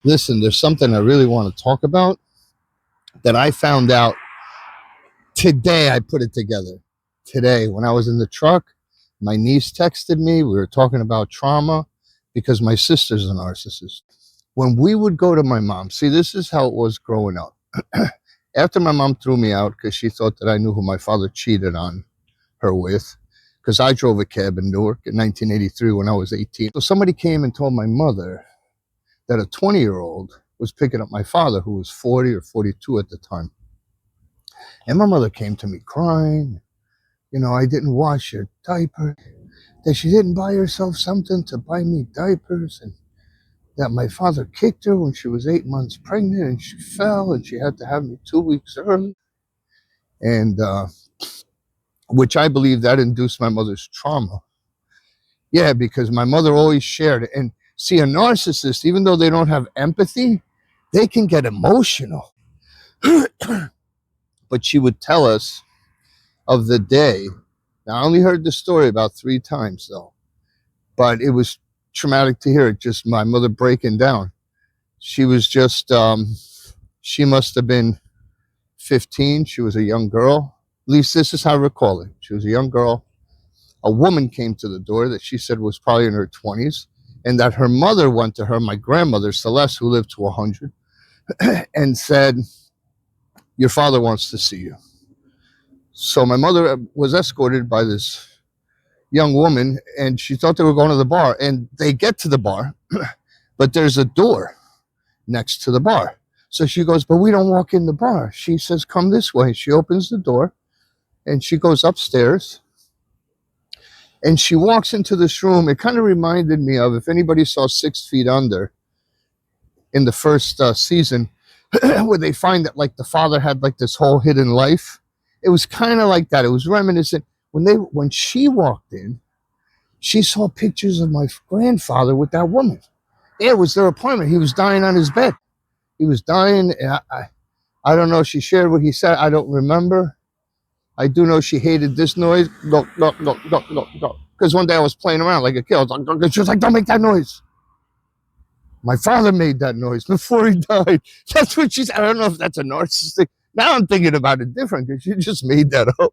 Listen, there's something I really want to talk about that I found out today. I put it together today when I was in the truck. My niece texted me. We were talking about trauma because my sister's a narcissist. When we would go to my mom, see, this is how it was growing up. After my mom threw me out because she thought that I knew who my father cheated on her with, because I drove a cab in Newark in 1983 when I was 18. So somebody came and told my mother that a 20-year-old was picking up my father, who was 40 or 42 at the time. And my mother came to me crying, I didn't wash her diaper, that she didn't buy herself something to buy me diapers, and that my father kicked her when she was 8 months pregnant and she fell and she had to have me 2 weeks early. And which I believe that induced my mother's trauma. Yeah, because my mother always shared it. And see, a narcissist, even though they don't have empathy, they can get emotional. But she would tell us of the day. Now, I only heard the story about 3 times, though, but it was traumatic to hear it, just my mother breaking down. She was just, she must have been 15. She was a young girl. At least this is how I recall it. She was a young girl. A woman came to the door that she said was probably in her 20s, and that her mother went to her, my grandmother, Celeste, who lived to 100, and said, "Your father wants to see you." So my mother was escorted by this young woman, and she thought they were going to the bar. And they get to the bar, but there's a door next to the bar. So she goes, "But we don't walk in the bar." She says, "Come this way." She opens the door, and she goes upstairs, and she walks into this room. It kind of reminded me of, if anybody saw 6 Feet Under in the first season, where they find that like the father had like this whole hidden life. It was kind of like that. It was reminiscent. When she walked in, she saw pictures of my grandfather with that woman. It was their apartment. He was dying on his bed. He was dying. And I don't know. She shared what he said. I don't remember. I do know she hated this noise. No, no, no, no, no, no. Because one day I was playing around like a kid. She was like, "Don't make that noise." My father made that noise before he died. That's what she said. I don't know if that's a narcissistic. Now I'm thinking about it different because she just made that up.